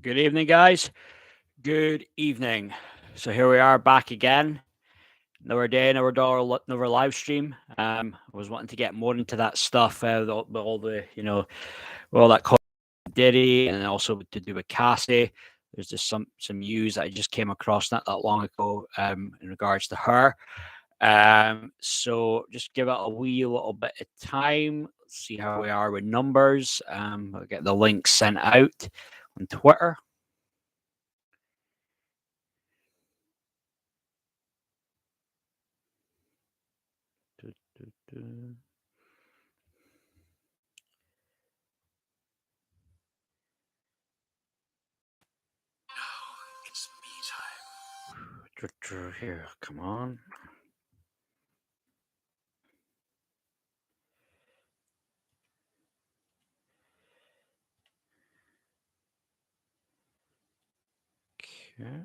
Good evening, guys. Good evening. So here we are back again. Another day, another dollar, another live stream. I was wanting to get more into that stuff, all the all that Diddy, and also to do with Cassie. There's just some news that I just came across not that long ago in regards to her. So just give it a wee little bit of time. Let's see how we are with numbers. I'll get the link sent out on Twitter. It's me time. Here, come on. Okay.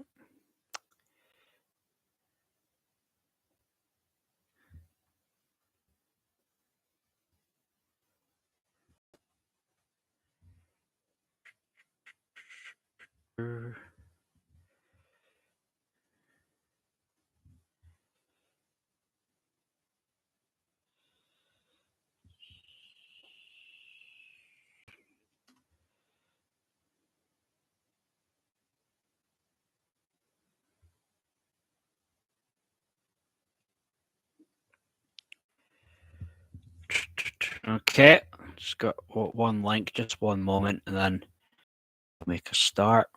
Okay, just got one link, just one moment, and then make a start.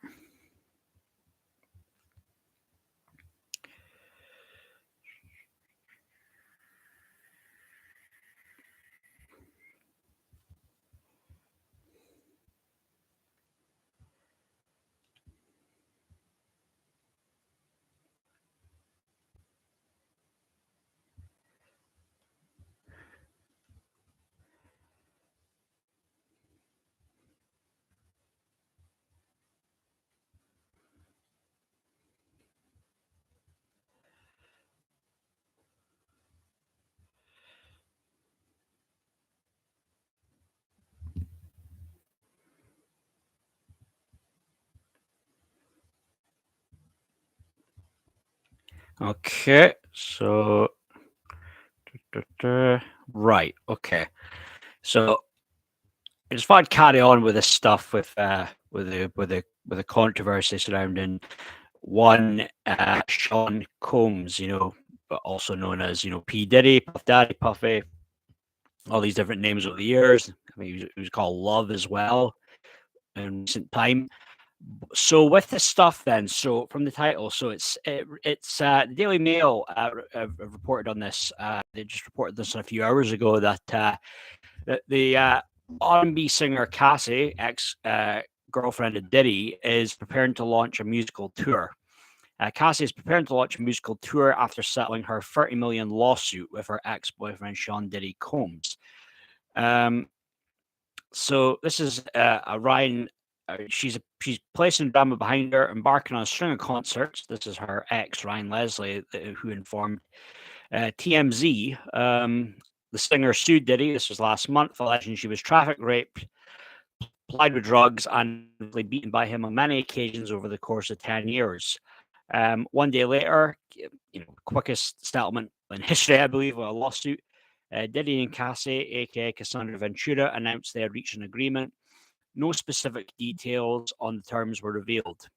Okay, so right, okay. So I just thought I'd carry on with this stuff with the controversy surrounding one Sean Combs, but also known as P Diddy, Puff Daddy, Puffy, all these different names over the years. I mean, he was called Love as well in recent time. So with this stuff, then, so from the title, so it's the Daily Mail reported on this. They just reported this a few hours ago that the R&B singer Cassie, ex girlfriend of Diddy, is preparing to launch a musical tour. Cassie is preparing to launch a musical tour after settling her $30 million lawsuit with her ex-boyfriend Sean Diddy Combs. So this is a Ryan. She's placing drama behind her, embarking on a string of concerts. This is her ex Ryan Leslie, who informed TMZ. The singer sued Diddy. This was last month, alleging she was trafficked, raped, plied with drugs, and beaten by him on many occasions over the course of 10 years. One day later, quickest settlement in history, I believe, of a lawsuit. Diddy and Cassie, aka Cassandra Ventura, announced they had reached an agreement. No specific details on the terms were revealed.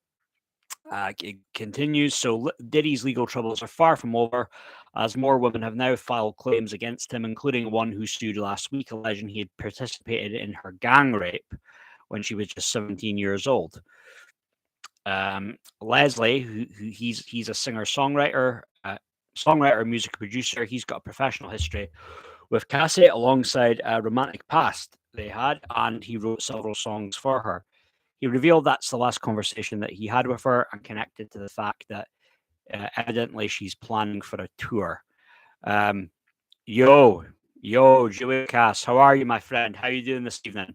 It continues. So Diddy's legal troubles are far from over, as more women have now filed claims against him, including one who sued last week, alleging he had participated in her gang rape when she was just 17 years old. Leslie, who he's a singer-songwriter, music producer. He's got a professional history with Cassie alongside a romantic past they had, and he wrote several songs for her. He revealed that's the last conversation that he had with her and connected to the fact that evidently she's planning for a tour. Um, yo, Julie Cass, how are you, my friend? How are you doing this evening?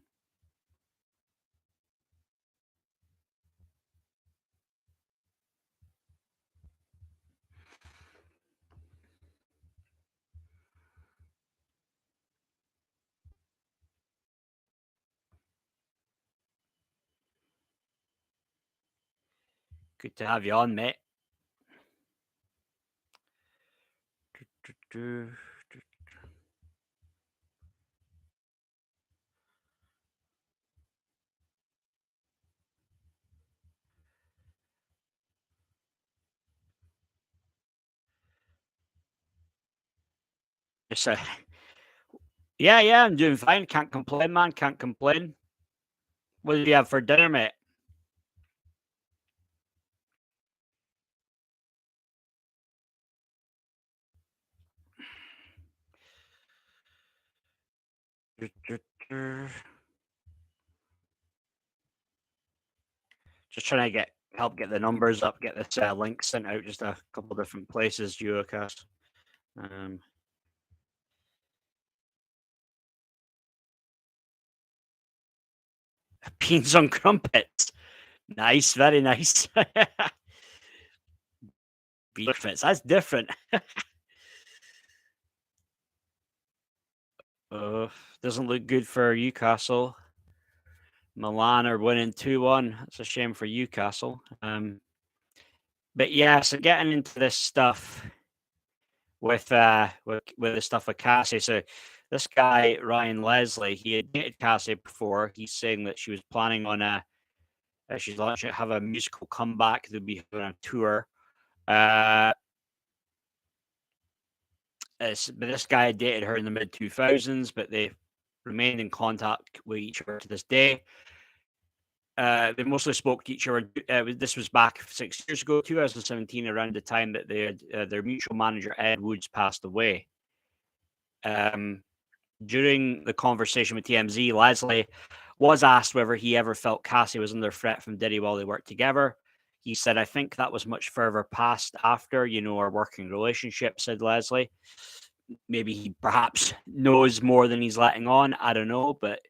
Good to have you on, mate. Just, yeah, I'm doing fine. Can't complain, man. Can't complain. What did you have for dinner, mate? Just trying to help get the numbers up, get this link sent out just a couple different places, Duocast. Beans on crumpets. Nice, very nice. Beef crumpets, that's different. Doesn't look good for Newcastle. Milan are winning 2-1. It's a shame for Newcastle. But yeah, so getting into this stuff with the stuff with Cassie. So this guy Ryan Leslie, he had dated Cassie before. He's saying that she was planning on she's launching have a musical comeback. They'll be on a tour. But this guy dated her in the mid 2000s, but they remained in contact with each other to this day. They mostly spoke to each other. This was back 6 years ago, 2017, around the time that they had, their mutual manager Ed Woods passed away. During the conversation with TMZ, Leslie was asked whether he ever felt Cassie was under threat from Diddy while they worked together. He said, "I think that was much further past after, our working relationship," said Leslie. Maybe he perhaps knows more than he's letting on. I don't know, but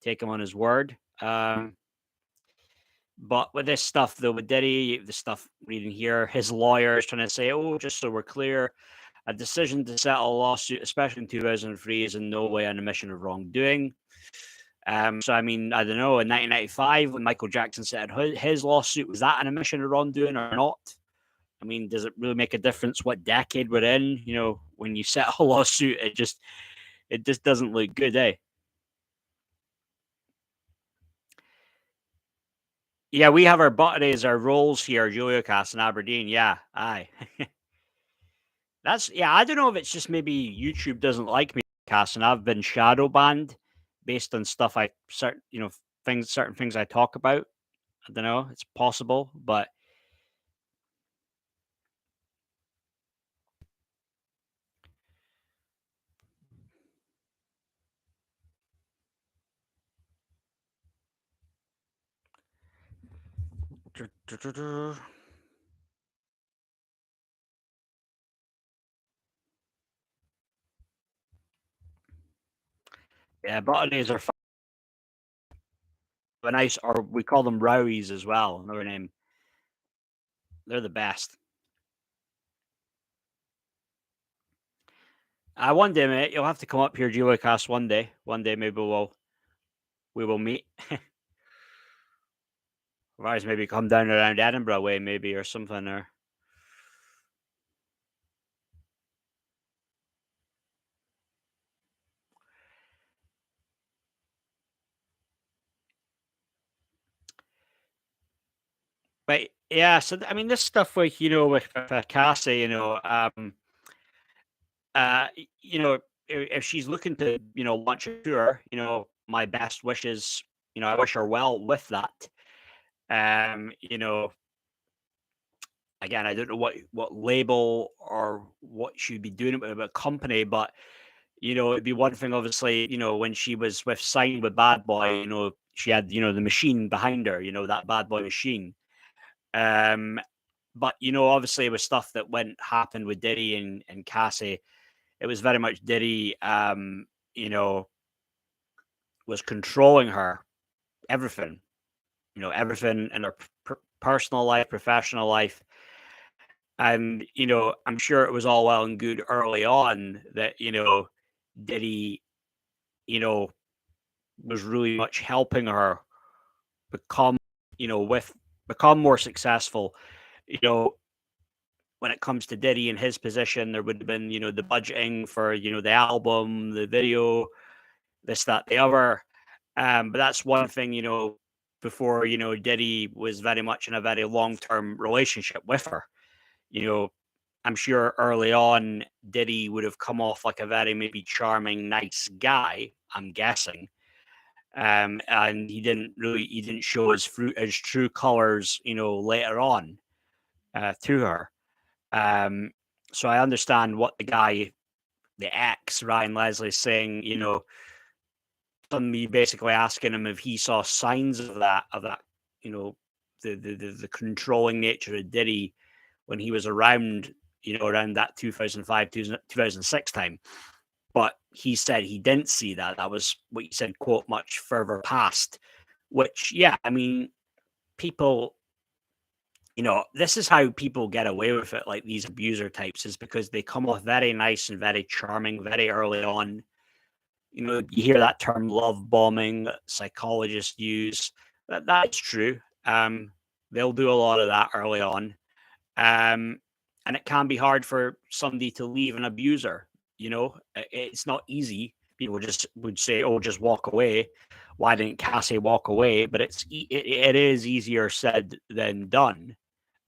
take him on his word. But with this stuff, though, with Diddy, the stuff reading here, his lawyer is trying to say, "Oh, just so we're clear, a decision to settle a lawsuit, especially in 2003, is in no way an admission of wrongdoing." So, I mean, I don't know, in 1995, when Michael Jackson settled his lawsuit, was that an admission of wrongdoing or not? I mean, does it really make a difference what decade we're in? When you settle a lawsuit, it just doesn't look good, eh? Yeah, we have our Butteries, our roles here, Juliocast in Aberdeen. Yeah, aye. I don't know if it's just maybe YouTube doesn't like me, Cass, and I've been shadow banned based on stuff certain things I talk about. I don't know. It's possible, but yeah, Butteries are nice, or we call them Rowies as well. Another name. They're the best. One day, mate, you'll have to come up here, Juliocast. One day, maybe we will meet. Otherwise, maybe come down around Edinburgh way, maybe or something. Or but yeah, so I mean, this stuff with with Cassie, uh, if she's looking to launch a tour, my best wishes. I wish her well with that. Um, you know, Again, I don't know what label or what she'd be doing with a company, but it'd be one thing, obviously, when she was signed with Bad Boy, she had the machine behind her, that Bad Boy machine. Um, but obviously, with stuff that happened with Diddy and Cassie, it was very much Diddy, was controlling her, everything, everything in her personal life, professional life. And, I'm sure it was all well and good early on that, Diddy, you know, was really much helping her become, with become more successful. you know, when it comes to Diddy and his position, there would have been, the budgeting for, the album, the video, this, that, the other. But that's one thing, before, Diddy was very much in a very long term relationship with her. You know, I'm sure early on, Diddy would have come off like a very maybe charming, nice guy, I'm guessing. And he didn't show his true colors, later on to her. Um, so I understand what the ex Ryan Leslie is saying, me basically asking him if he saw signs of that, you know, the controlling nature of Diddy when he was around, around that 2005, 2006 time. But he said he didn't see that. That was what he said, quote, much further past, which, yeah, I mean, people, this is how people get away with it, like these abuser types, is because they come off very nice and very charming very early on. You hear that term love bombing that psychologists use. That's true. They'll do a lot of that early on. And it can be hard for somebody to leave an abuser. It's not easy. People just would say, "Oh, just walk away." Why didn't Cassie walk away? But it is easier said than done.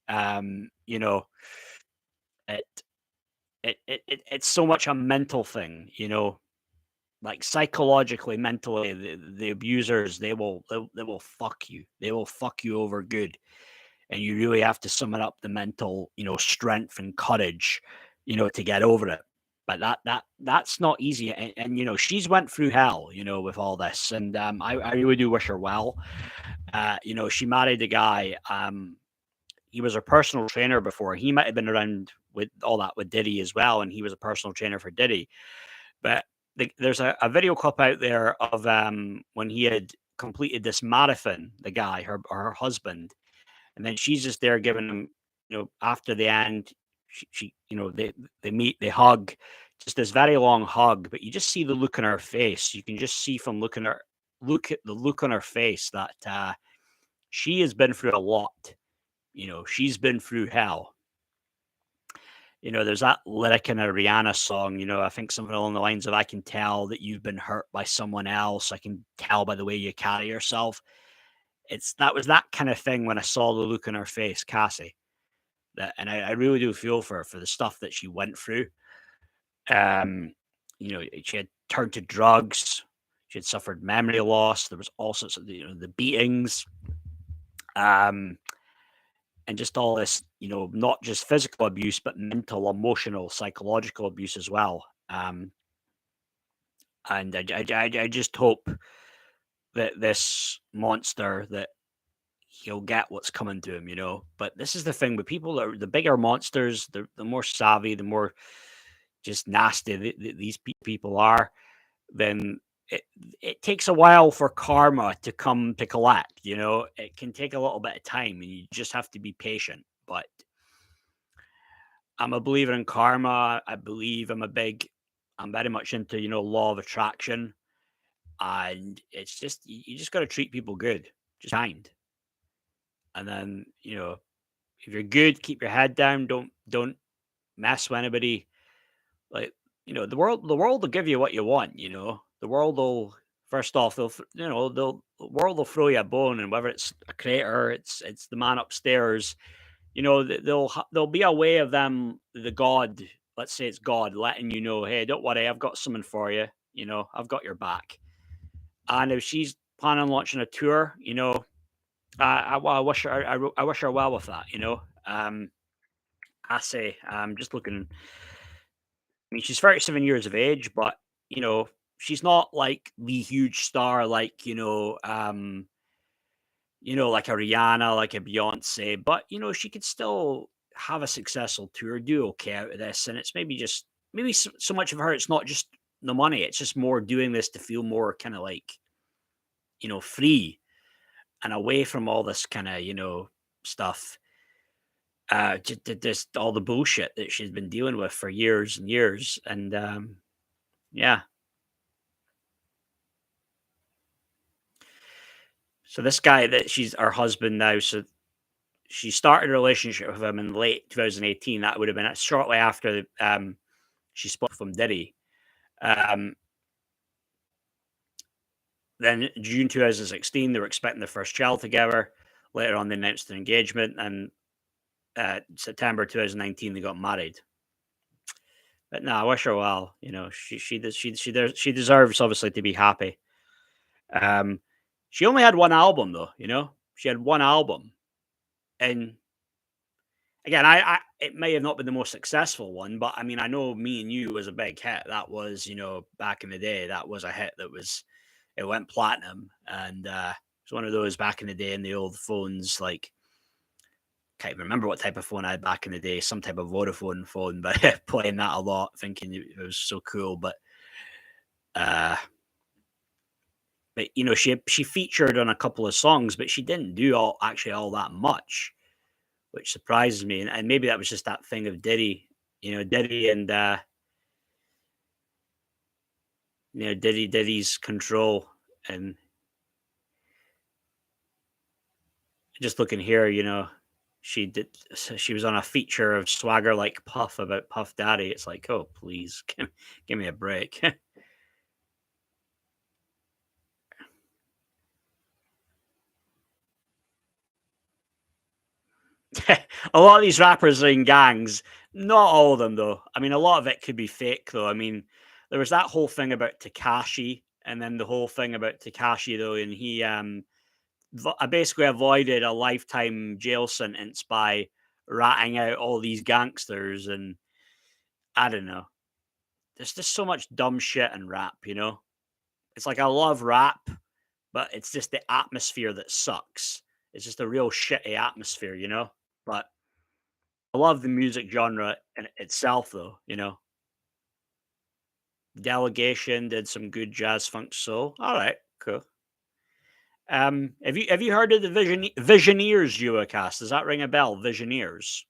You know, it, it's so much a mental thing. Like psychologically, mentally, the abusers they will fuck you. They will fuck you over good, and you really have to summon up the mental, strength and courage, to get over it. But that's not easy, and she's went through hell, with all this, and I really do wish her well. She married a guy. He was a personal trainer before. He might have been around with all that with Diddy as well, and he was a personal trainer for Diddy. But there's a video clip out there of when he had completed this marathon. The guy, her husband, and then she's just there giving him, after the end, she they meet, they hug, just this very long hug. But you just see the look on her face. You can just see from look at the look on her face that she has been through a lot. She's been through hell. There's that lyric in a Rihanna song, I think something along the lines of, "I can tell that you've been hurt by someone else. I can tell by the way you carry yourself." That was that kind of thing when I saw the look on her face, Cassie. And I really do feel for her for the stuff that she went through. Um, she had turned to drugs. She had suffered memory loss. There was all sorts of the beatings. Um, and just all this, not just physical abuse, but mental, emotional, psychological abuse as well. And I just hope that this monster, that he'll get what's coming to him. But this is the thing with people that are the bigger monsters, the more savvy, the more just nasty these people are, then it takes a while for karma to come to collect. It can take a little bit of time, and you just have to be patient. But I'm a believer in karma. I'm very much into, law of attraction. And it's just, you just got to treat people good, just kind. And then, if you're good, keep your head down. Don't mess with anybody. Like, the world will give you what you want. The world will, first off, the world will throw you a bone, and whether it's a creator, it's the man upstairs. There'll be a way of them, the God, let's say it's God, letting you know, hey, don't worry, I've got something for you. I've got your back. And if she's planning on launching a tour, I wish her, I wish her well with that. I say, just looking. I mean, she's 37 years of age, but she's not like the huge star, like like a Rihanna, like a Beyonce, but she could still have a successful tour, do okay out of this. And it's maybe so much of her, it's not just the money, it's just more doing this to feel more kind of like, free and away from all this kind of, stuff. Just all the bullshit that she's been dealing with for years and years. And yeah. So this guy that she's her husband now, so she started a relationship with him in late 2018. That would have been shortly after she split from Diddy. Um, then June 2016, they were expecting their first child together. Later on, they announced their engagement, and September 2019, they got married. But no, I wish her well. You know, she deserves obviously to be happy. Um, she only had one album though. You know, she had one album, and again, it may have not been the most successful one, but I mean, I know Me and You was a big hit. That was, you know, back in the day, that was a hit that was it went platinum, and it was one of those back in the day in the old phones. Like, can't even remember what type of phone I had back in the day, some type of Vodafone phone, but playing that a lot, thinking it was so cool. Uh, but you know, she featured on a couple of songs, but she didn't do all that much, which surprises me. And maybe that was just that thing of Diddy, you know, Diddy and you know, Diddy's control. And just looking here, you know, she was on a feature of Swagger Like Puff about Puff Daddy. It's like, oh please, give me a break. A lot of these rappers are in gangs. Not all of them, though. I mean, a lot of it could be fake, though. I mean, there was that whole thing about Takashi, and then the whole thing about Takashi, though, and he basically avoided a lifetime jail sentence by ratting out all these gangsters, and I don't know. There's just so much dumb shit in rap, you know. It's like I love rap, but it's just the atmosphere that sucks. It's just a real shitty atmosphere, you know. But I love the music genre in itself, though. You know, Delegation did some good jazz funk soul. All right, cool. Have you heard of the Visioneers Duocast? Does that ring a bell? Visioneers.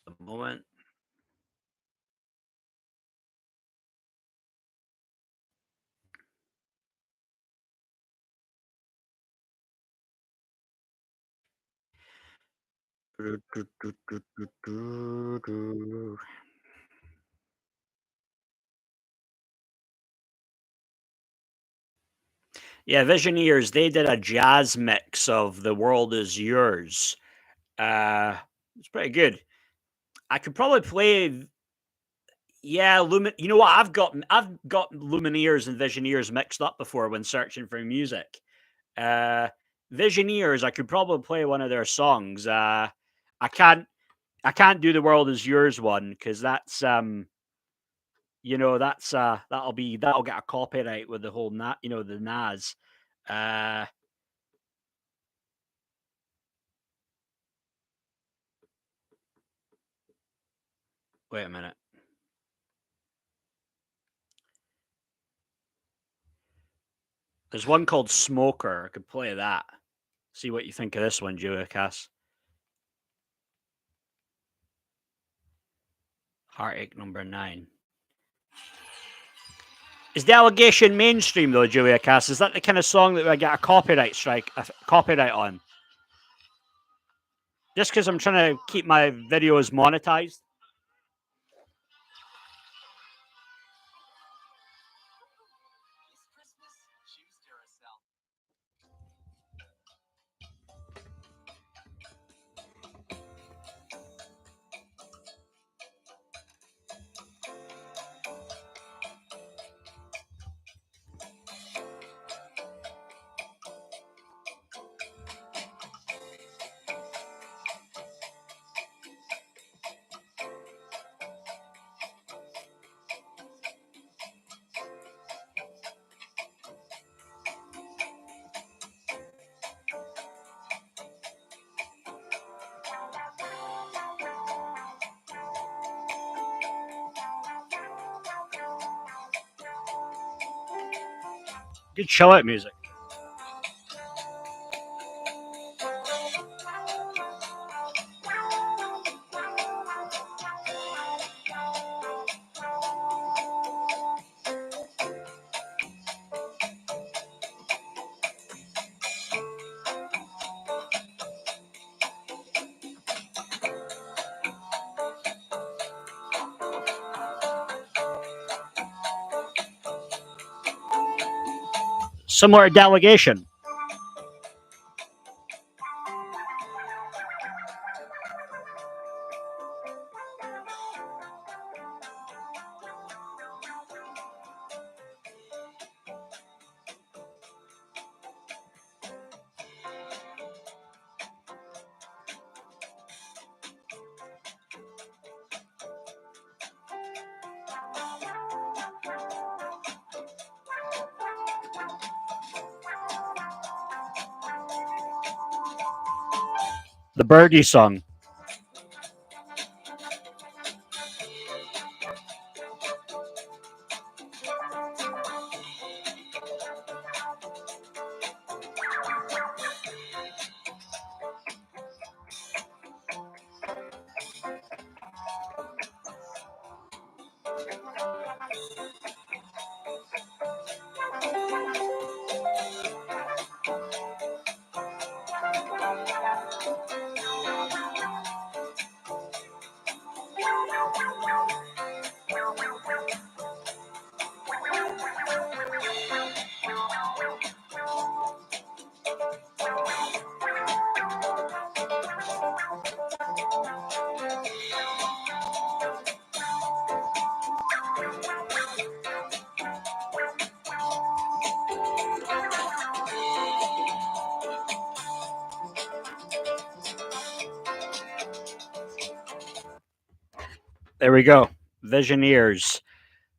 A moment. Yeah, Visioneers. They did a jazz mix of "The World Is Yours." It's pretty good. I could probably play. Yeah, You know what? I've got Lumineers and Visioneers mixed up before when searching for music. Uh, Visioneers, I could probably play one of their songs. I can't, I can't do the world is yours one because you know, that'll get a copyright with the whole you know, the Nas. Uh, Wait a minute. There's one called Smoker. I could play that. See what you think of this one, Julia Cass. Heartache number 9. Is Delegation mainstream though, Julia Cass? Is that the kind of song that I get a copyright strike, a copyright on? Just because I'm trying to keep my videos monetized. Good chill out music. Similar to Delegation. The Birdie song. There we go. Visioneers.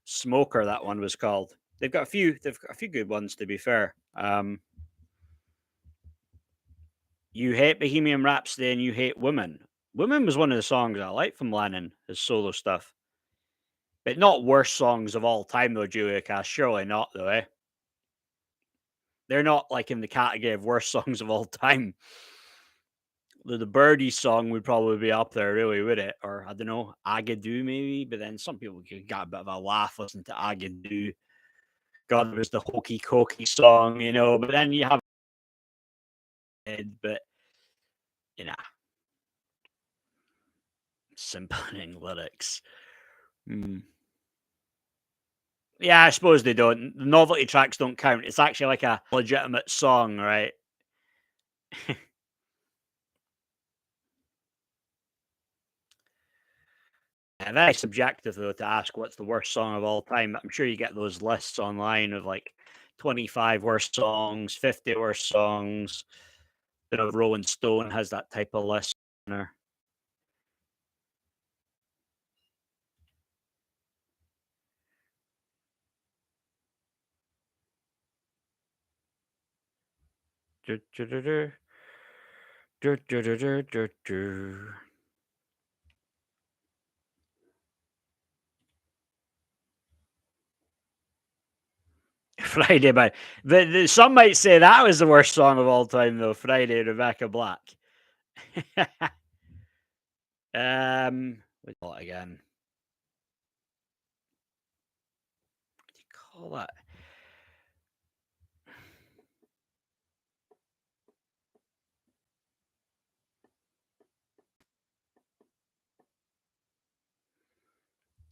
Smoker, that one was called. They've got a few good ones, to be fair. You Hate Bohemian Rhapsody and You Hate Women. Women was one of the songs I liked from Lennon, his solo stuff. But not worst songs of all time, though, Julia Cass. Surely not, though, eh? They're not like in the category of worst songs of all time. The Birdie song would probably be up there, really, would it? Or, I don't know, Agadoo, maybe? But then some people got a bit of a laugh listening to Agadoo. God, it was the hokey cokey song, you know. But then you have but simpling lyrics. Yeah, I suppose they don't. The novelty tracks don't count. It's actually like a legitimate song, right? Very subjective, though, to ask what's the worst song of all time. I'm sure you get those lists online of like 25 worst songs, 50 worst songs. You know, Rolling Stone has that type of list. Friday, but some might say that was the worst song of all time, though. Friday, Rebecca Black. What do you call it again? What do you call that?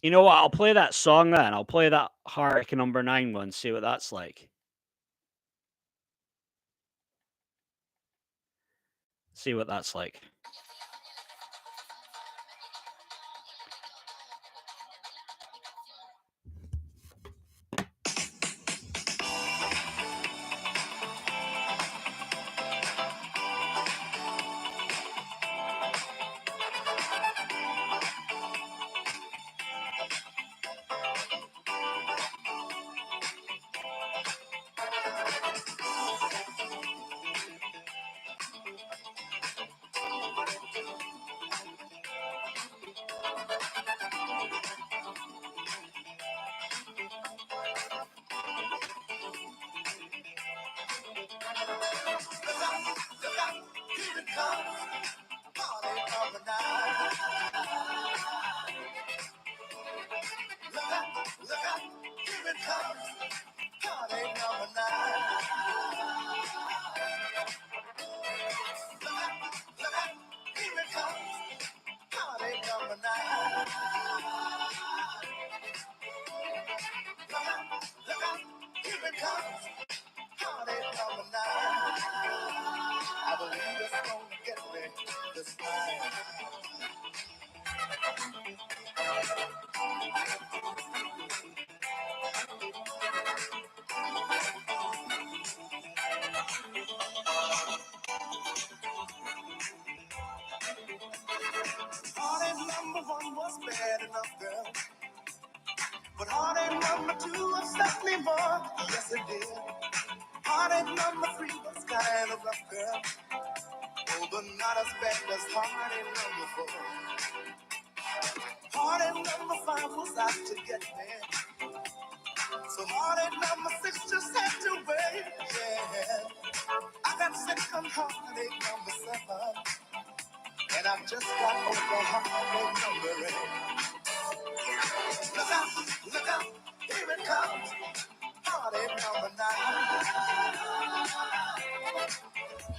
You know what? I'll play that song then. I'll play that Heartache number 9 one. See what that's like. See what that's like.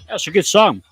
That's a good song.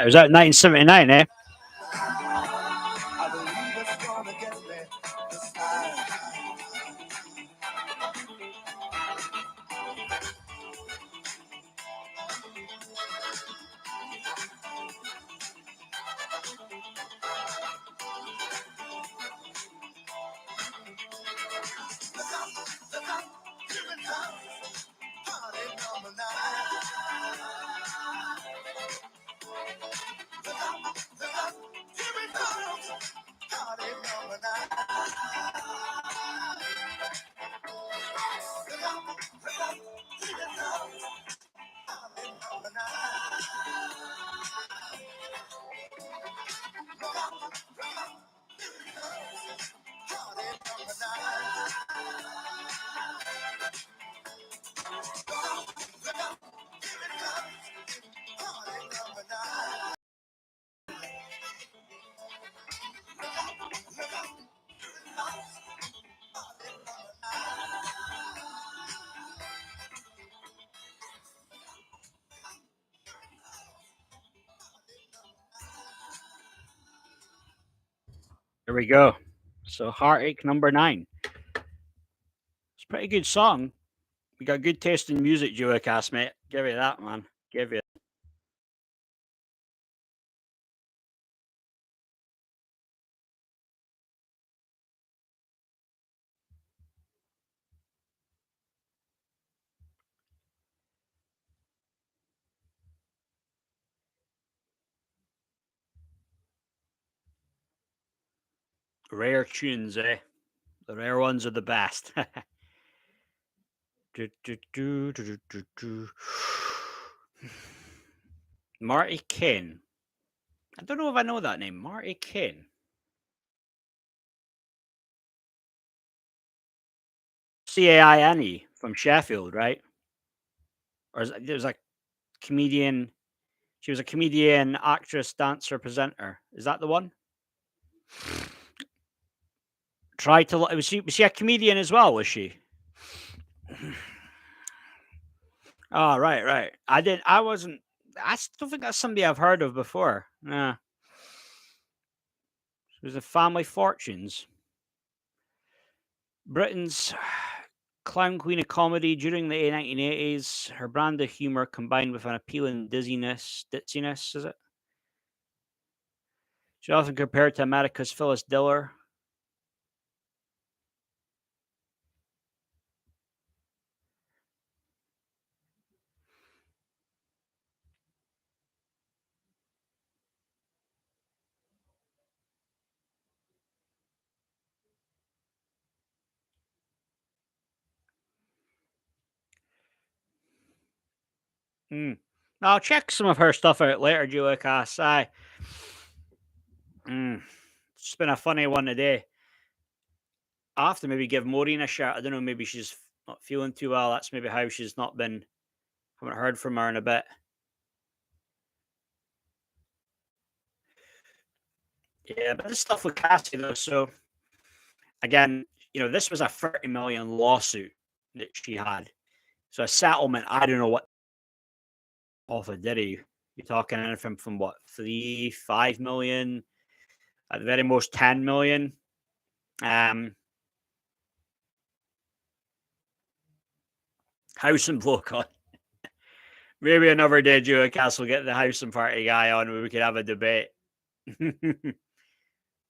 It was out in 1979, eh? There we go. So Heartache number 9. It's a pretty good song. You got good taste in music, Joe Cass, mate. Give you that, man. Give you. Rare tunes, eh? The rare ones are the best. Do, do, do, do, do, do. Marty Kane. I don't know if I know that name. Marty Kane. Caine from Sheffield, right? Or is it, there's a comedian She was a comedian, actress, dancer, presenter. Is that the one? Try to. Was she a comedian as well? Was she? Oh, right, right. I did. I wasn't. Don't think that's somebody I've heard of before. Nah. She was a Family Fortunes. Britain's clown queen of comedy during the 1980s. Her brand of humor combined with an appealing ditziness, is it? She's often compared to America's Phyllis Diller. Hmm. I'll check some of her stuff out later, Julia Cass. It's been a funny one today. I'll have to maybe give Maureen a shout. I don't know, maybe she's not feeling too well. That's maybe how she's not been, haven't heard from her in a bit. Yeah, but this stuff with Cassie, though. So, again, this was a 30 million lawsuit that she had. So, a settlement, I don't know what off of Diddy. You're talking anything from what, 5 million, at the very most 10 million. House and bloke on. Maybe another day, Joe Castle get the house and party guy on where we could have a debate.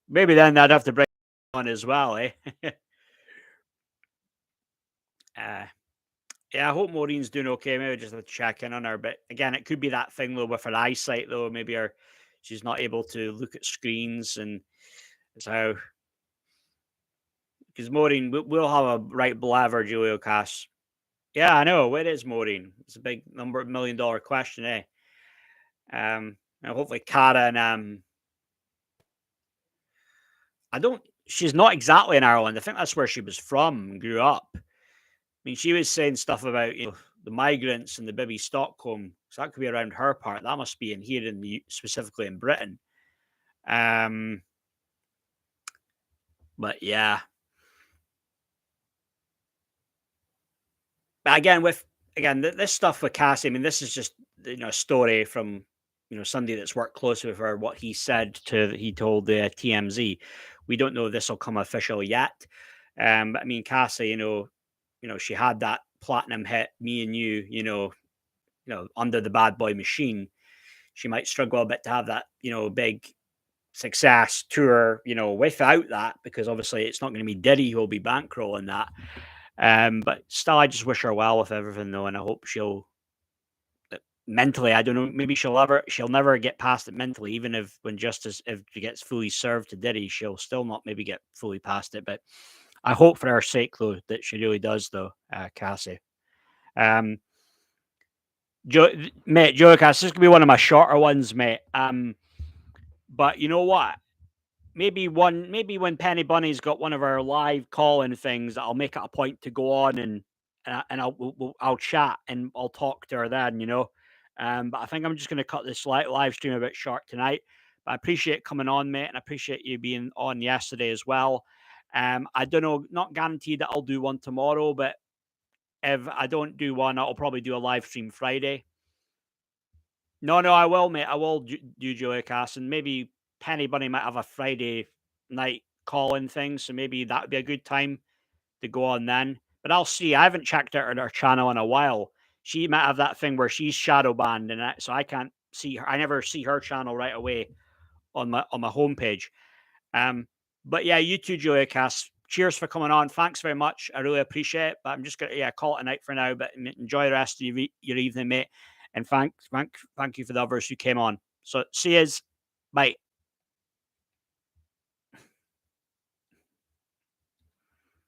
Maybe then I'd have to bring on as well, eh? Yeah, I hope Maureen's doing okay. Maybe just have to check in on her. But again, it could be that thing though with her eyesight though. Maybe she's not able to look at screens, and so because Maureen, we'll have a right blaver, Julio Cass. Yeah, I know. Where is Maureen? It's a big $1 million question, eh? And hopefully Cara and I don't. She's not exactly in Ireland. I think that's where she was from and grew up. I mean, she was saying stuff about the migrants and the Bibby Stockholm. So that could be around her part. That must be in here specifically in Britain. But yeah. But again, this stuff with Cassie. I mean, this is just a story from somebody that's worked closely with her. What he told the TMZ. We don't know if this will come official yet. But I mean, Cassie, she had that platinum hit, Me and You, under the Bad Boy Machine. She might struggle a bit to have that, big success tour, without that, because obviously it's not going to be Diddy who will be bankrolling that. But still, I just wish her well with everything, though, and I hope she'll mentally. I don't know. Maybe she'll never get past it mentally, even if she gets fully served to Diddy, she'll still not maybe get fully past it. But I hope for her sake, though, that she really does, though, Cassie. Mate, Joe Cass, this is gonna be one of my shorter ones, mate. But you know what? Maybe when Penny Bunny's got one of our live call-in things, I'll make it a point to go on and I'll chat and I'll talk to her then, But I think I'm just gonna cut this live stream a bit short tonight. But I appreciate coming on, mate, and I appreciate you being on yesterday as well. I don't know, not guaranteed that I'll do one tomorrow, but if I don't do one, I'll probably do a live stream Friday. No, I will, mate. I will do Julia Cass, and maybe Penny Bunny might have a Friday night call-in thing, so maybe that would be a good time to go on then. But I'll see. I haven't checked out her channel in a while. She might have that thing where she's shadow banned, and so I can't see her. I never see her channel right away on my homepage. But yeah, you too, Julia Cass. Cheers for coming on. Thanks very much. I really appreciate it. But I'm just gonna call it a night for now. But enjoy the rest of your evening, mate. And thank you for the others who came on. So see yous. Bye.